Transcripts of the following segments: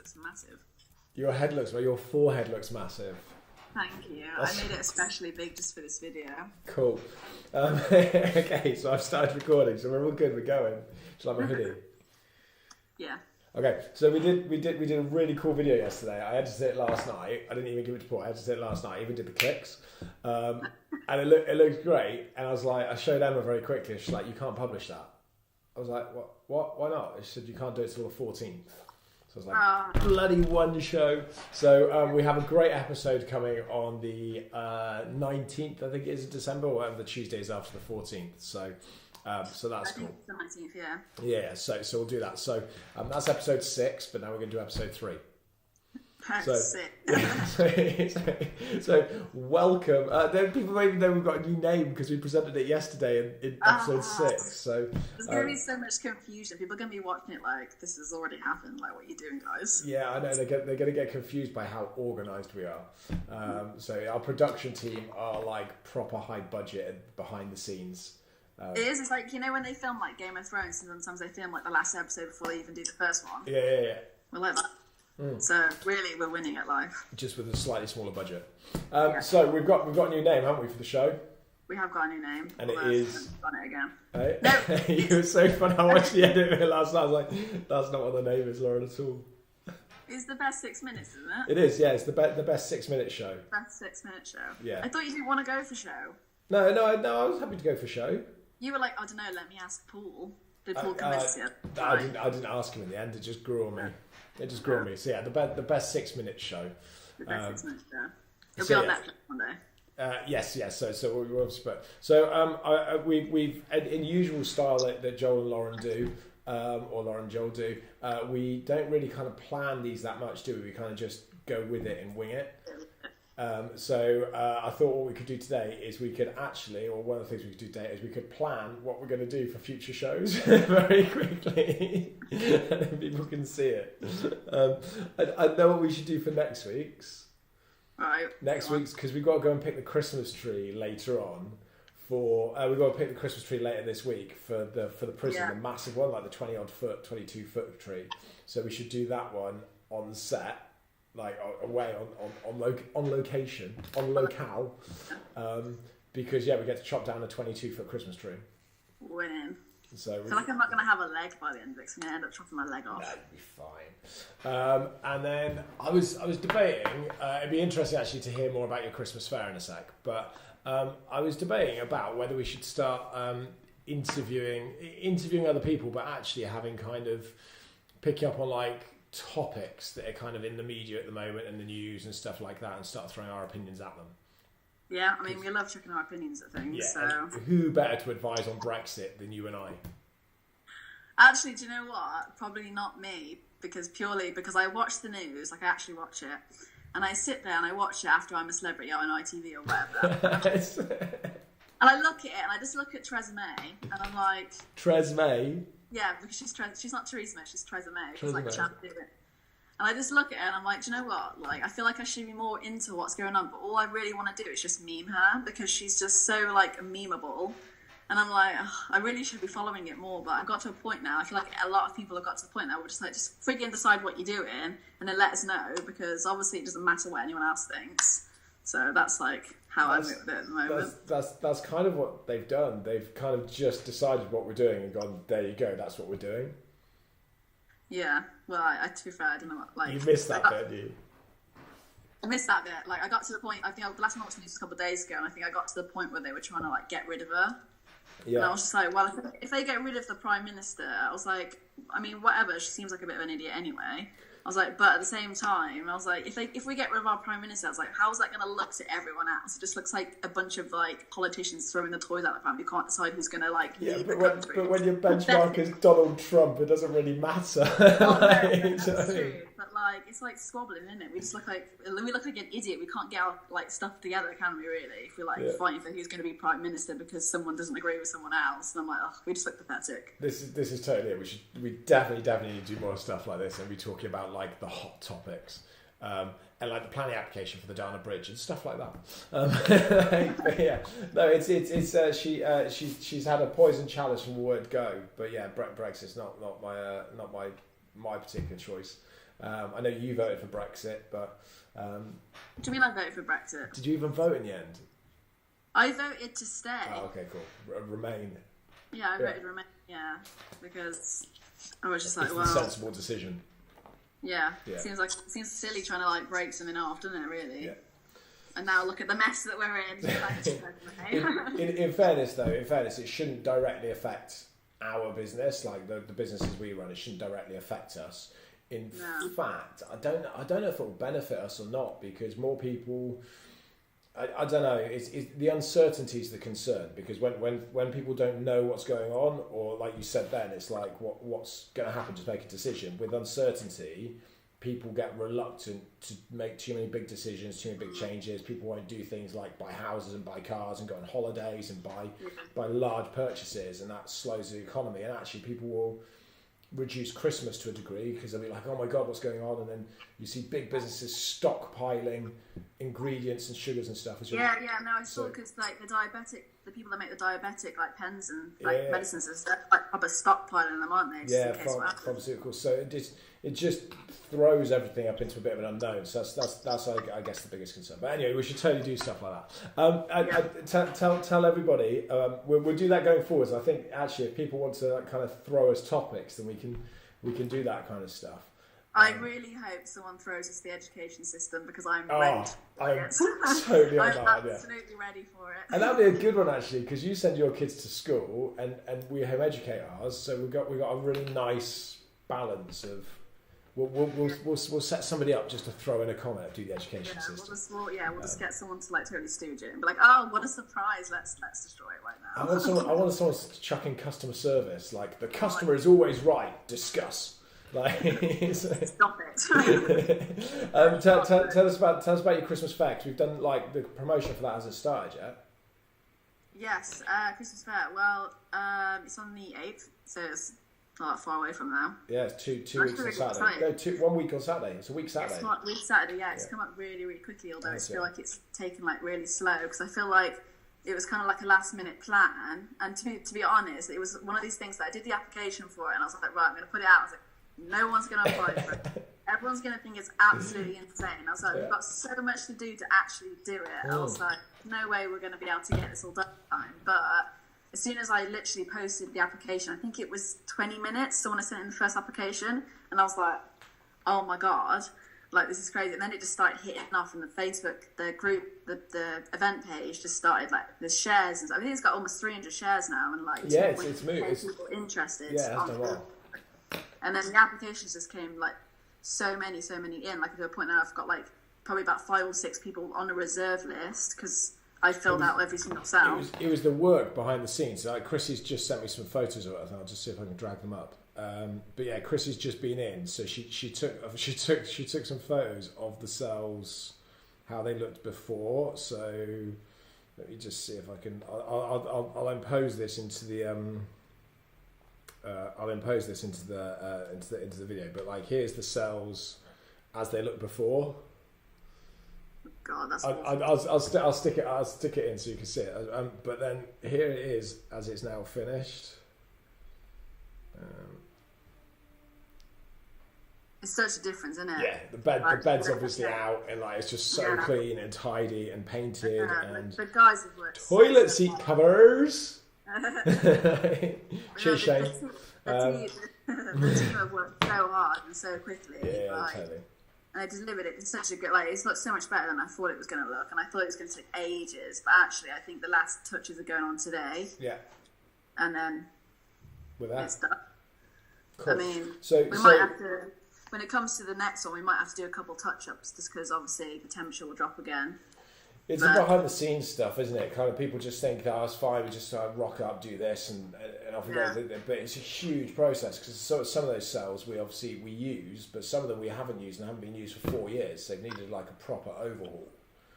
looks massive. Your forehead looks massive. Thank you. I made it especially big just for this video. Cool. Okay, so I've started recording, so we're all good. We're going. Shall I have my hoodie? Yeah. Okay, so we did a really cool video yesterday. I had to see it last night. I didn't even give it to Paul. I had to see it last night. I even did the clicks, and it looked great. And I was like, I showed Emma very quickly. She's like, you can't publish that. I was like, what? Why not? She said you can't do it till the 14th. So I was like, bloody one show. So we have a great episode coming on the 19th, I think it is, of December, or whatever the Tuesday is after the 14th. So that's cool. The 19th, yeah. Yeah, so we'll do that. So that's episode 6, but now we're going to do episode 3. So welcome. Then people maybe know we've got a new name because we presented it yesterday in episode 6. So there's going to be so much confusion. People are going to be watching it like this has already happened. Like, what are you doing, guys? Yeah, I know they're going to get confused by how organised we are. So our production team are like proper high budget and behind the scenes. It is. It's like, you know, when they film like Game of Thrones, and sometimes they film like the last episode before they even do the first one. Yeah. We're like that. So really, we're winning at life. Just with a slightly smaller budget. So we've got a new name, haven't we, for the show? We have got a new name. And it is... Done it again. Hey? No. You were so funny. I watched the edit of it last night. I was like, that's not what the name is, Lauren, at all. It's the best 6 minutes, isn't it? It is, yeah. It's the best 6-minute show. Best 6-minute show. Yeah. I thought you didn't want to go for show. No, I was happy to go for show. You were like, I don't know, let me ask Paul. Did Paul convince you? I didn't ask him in the end. It just grew on me. It just grew on me. So yeah, the best 6-minute show. The best 6-minute show. It'll be on Netflix one day. Yes. So we will split. So we've in usual style that Joel and Lauren do, or Lauren and Joel do. We don't really kind of plan these that much, do we? We kind of just go with it and wing it. I thought what we could do today is we could actually, or one of the things we could do today is we could plan what we're going to do for future shows very quickly, and then people can see it. I know what we should do for next week's. Right. Next week's, because we've got to go and pick the Christmas tree later on. We've got to pick the Christmas tree later this week for the prison, the massive one, like the 22 foot tree. So we should do that one on set. Like away on location, on locale, because we get to chop down a 22-foot Christmas tree. Winning. So I feel like I'm not going to have a leg by the end of it. 'Cause I'm going to end up chopping my leg off. That'd be fine. And then I was debating. It'd be interesting actually to hear more about your Christmas Farye in a sec. But I was debating about whether we should start interviewing other people, but actually having kind of picking up on like topics that are kind of in the media at the moment and the news and stuff like that, and start throwing our opinions at them. Yeah, I mean, we love checking our opinions at things. Yeah, so who better to advise on Brexit than you and I? Actually, do you know what? Probably not me, because I watch the news, like I actually watch it, and I sit there and I watch it after I'm a celebrity on ITV or whatever. And I look at it and I just look at Tessa May and I'm like... Tessa May? Yeah, because she's not Theresa May, she's Tessa May. She's like a champion. And I just look at her and I'm like, do you know what? Like, I feel like I should be more into what's going on, but all I really want to do is just meme her because she's just so, like, memeable. And I'm like, I really should be following it more, but I've got to a point now. I feel like a lot of people have got to the point now where just like, just friggin' decide what you're doing and then let us know, because obviously it doesn't matter what anyone else thinks. So that's like how I move with it at the moment. That's kind of what they've done. They've kind of just decided what we're doing and gone, there you go, that's what we're doing. Yeah, well, to be fair, I don't know what, like... You missed that bit, didn't you? I missed that bit. Like, I got to the point, I think the last time I watched the news a couple of days ago, and I think I got to the point where they were trying to, like, get rid of her. Yeah. And I was just like, well, if they get rid of the Prime Minister, I was like, I mean, whatever, she seems like a bit of an idiot anyway. I was like, but at the same time, I was like, if we get rid of our Prime Minister, I was like, how's that going to look to everyone else? It just looks like a bunch of, like, politicians throwing the toys out the pram. You can't decide who's going to, like, lead the country. But when your benchmark is Donald Trump, it doesn't really matter. Oh, no, that's true. But, like, it's like squabbling, isn't it? We look like an idiot. We can't get our, like, stuff together, can we, really? If we're, like, fighting for who's going to be Prime Minister because someone doesn't agree with someone else. And I'm like, oh, we just look pathetic. This is totally it. We definitely need to do more stuff like this and be talking about, like, the hot topics, and like the planning application for the Dana Bridge and stuff like that. But yeah, no, she's had a poison chalice from the word go. But yeah, Brexit's not my particular choice. I know you voted for Brexit, but What do you mean I voted for Brexit? did you even vote in the end? I voted to stay. Oh, okay, cool. Remain. Yeah, I voted Remain. Yeah, because I was just like, It's well, the sensible decision. Yeah. It seems silly trying to like break something off, doesn't it? Really. Yeah. And now look at the mess that we're in. In fairness, though, it shouldn't directly affect our business, like the businesses we run. It shouldn't directly affect us. In fact, I don't know if it will benefit us or not, because more people. I don't know. It's the uncertainty is the concern, because when people don't know what's going on, or like you said then, it's like what's going to happen. Just make a decision. With uncertainty, people get reluctant to make too many big decisions, too many big changes. People won't do things like buy houses and buy cars and go on holidays and buy large purchases, and that slows the economy. And actually, people will reduce Christmas to a degree, because they'll be like, oh my god, what's going on? And then you see big businesses stockpiling ingredients and sugars and stuff. I saw, because like the people that make the diabetic like pens and like medicines and stuff, like proper stockpiling them, aren't they? Pharmaceuticals. So it just throws everything up into a bit of an unknown. So that's I guess the biggest concern. But anyway, we should totally do stuff like that. Tell everybody. We'll do that going forwards. I think actually, if people want to kind of throw us topics, then we can do that kind of stuff. I really hope someone throws us the education system, because I'm ready. I'm totally on that. I'm absolutely ready for it. And that'd be a good one actually, because you send your kids to school and we home educate ours, so we got a really nice balance of. We'll set somebody up just to throw in a comment, do the education system. We'll just get someone to like totally stooge it and be like, oh, what a surprise! Let's destroy it right now. I want someone to chuck in customer service, like the customer is always right. Discuss. Like, stop it. Tell us about your Christmas Fair, because we've done like the promotion for that. Hasn't started yet? Yes, Christmas Fair. Well, it's on the 8th, so it's not that far away from now. Yeah, it's two weeks on Saturday. No, 1 week on Saturday. It's a week Saturday. It's not week Saturday. Yeah, it's come up really, really quickly. Although I feel like it's taken like really slow, because I feel like it was kind of like a last minute plan. And to be honest, it was one of these things that I did the application for it, and I was like, right, I'm going to put it out. I was like, no one's going to apply for it. Everyone's going to think it's absolutely insane. I was like, we've got so much to do to actually do it. I was like, no way we're going to be able to get this all done in time. But as soon as I literally posted the application, I think it was 20 minutes, so when I sent in the first application, and I was like, oh my god, like this is crazy. And then it just started hitting off, and the Facebook, the group, the event page just started like the shares and stuff. I think it's got almost 300 shares now, and like it's moved. People interested. Yeah, that's done well. And then the applications just came like so many in. Like to a point now, I've got like probably about 5 or 6 people on a reserve list, because I filled out every single cell. It was the work behind the scenes. Like Chrissy's just sent me some photos of it. I think I'll just see if I can drag them up. But yeah, Chrissy's just been in, so she took some photos of the cells, how they looked before. So let me just see if I can. I'll impose this into the. I'll impose this into the video. But like, here's the cells as they looked before. God, that's. I'll stick it in so you can see it. But then here it is as it's now finished. It's such a difference, isn't it? Yeah, the bed's obviously out, and like it's just so clean and tidy and painted, and the guys have worked. Toilet seat covers. Cheers, Shane. The team have worked so hard and so quickly. Yeah, totally. And they delivered it in such a good, like, it's looked so much better than I thought it was going to look, and I thought it was going to take ages, but actually I think the last touches are going on today. Yeah. And then with that, it's done. Cool. I mean, we might have to, when it comes to the next one, we might have to do a couple touch-ups, just because obviously the temperature will drop again. It's the behind the scenes stuff, isn't it? Kind of people just think, oh, it's fine, we just rock up, do this, and off we go. But it's a huge process, because some of those cells we use, but some of them we haven't used and haven't been used for 4 years. So they've needed like a proper overhaul.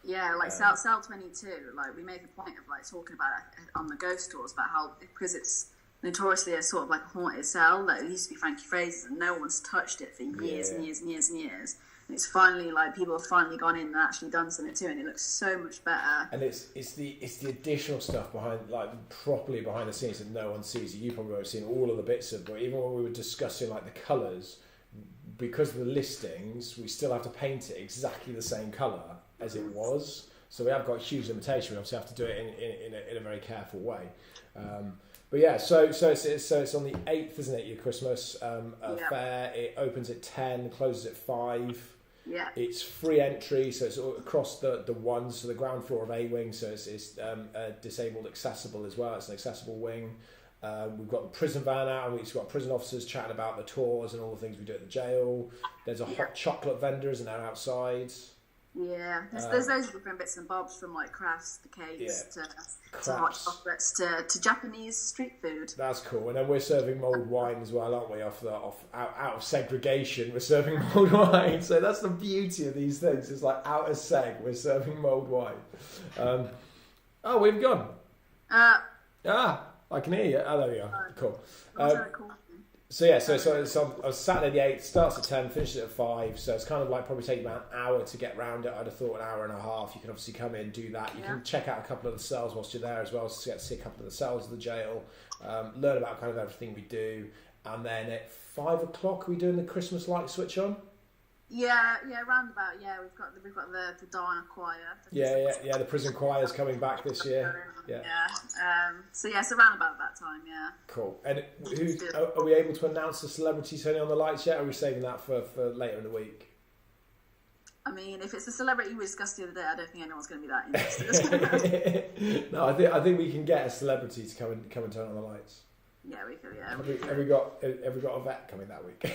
Yeah, like cell 22, like we make a point of like talking about it on the ghost tours, about how, because it's notoriously a sort of like a haunted cell, that it used to be Frankie Fraser's, and no one's touched it for years and years and years and years. It's finally like people have finally gone in and actually done something to it, and it looks so much better. And it's the additional stuff behind, like properly behind the scenes, that no one sees. You probably have seen all of the bits of, but even when we were discussing like the colours, because of the listings, we still have to paint it exactly the same colour as it was. So we have got a huge limitation. We obviously have to do it in a very careful way. But yeah, so it's on the 8th, isn't it? Your Christmas fair. It opens at 10, closes at 5. Yeah. It's free entry, so it's across the ones, so the ground floor of A wing. So it's disabled accessible as well. It's an accessible wing. We've got the prison van out, and we've got prison officers chatting about the tours and all the things we do at the jail. There's a hot chocolate vendors, and they're outside. Yeah, there's those different bits and bobs, from like crafts to cakes to hot chocolates to Japanese street food. That's cool. And then we're serving mulled wine as well, aren't we? Out of segregation, we're serving mulled wine. So that's the beauty of these things. It's like out of seg, we're serving mulled wine. Oh, we've gone. I can hear you. Oh, there we are. Cool. So yeah, so it's on Saturday the 8th, starts at 10, finishes at 5, so it's kind of like probably taking about an hour to get round it. I'd have thought an hour and a half. You can obviously come in, do that. You can check out a couple of the cells whilst you're there as well, so you get to see a couple of the cells of the jail, learn about kind of everything we do, and then at 5 o'clock we're doing the Christmas light switch on. Yeah, roundabout. Yeah, we've got the Dana choir. The prison choir's coming back this year. So round about that time. Yeah. Cool. And are we able to announce the celebrity turning on the lights yet? Or are we saving that for later in the week? I mean, if it's a celebrity we discussed the other day, I don't think anyone's going to be that interested. No, I think we can get a celebrity to come and turn on the lights. Yeah, we could. Yeah. Have we got a vet coming that week?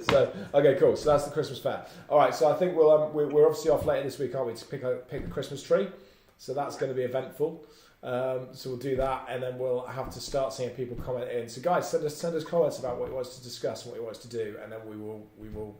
So okay, cool. So that's the Christmas fair. All right. So I think we're obviously off later this week, aren't we, to pick a Christmas tree? So that's going to be eventful. So we'll do that, and then we'll have to start seeing people comment in. So guys, send us comments about what you want us to discuss and what you want us to do, and then we will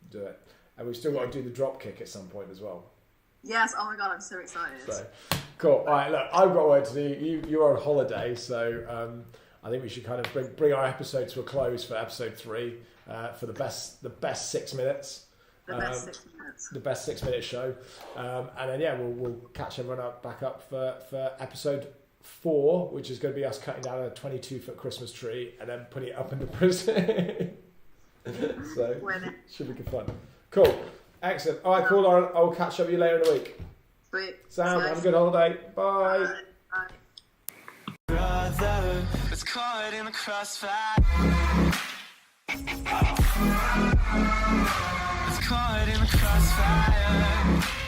do it. And we've still got to do the drop kick at some point as well. Yes. Oh my god, I'm so excited. So cool. All right. Look, I've got work to do. You're on holiday, so I think we should kind of bring our episode to a close for episode 3. For the best 6 minutes. The best 6 minutes. The best 6 minute show. And then we'll catch everyone back up for episode 4, which is going to be us cutting down a 22-foot Christmas tree and then putting it up in the prison. So should be good fun. Cool. Excellent. All right, cool, Lauren. I'll catch up with you later in the week. Sweet. Sam, have a good holiday. Bye. Bye. Brother, it's caught in the crossfire. It's caught in the crossfire.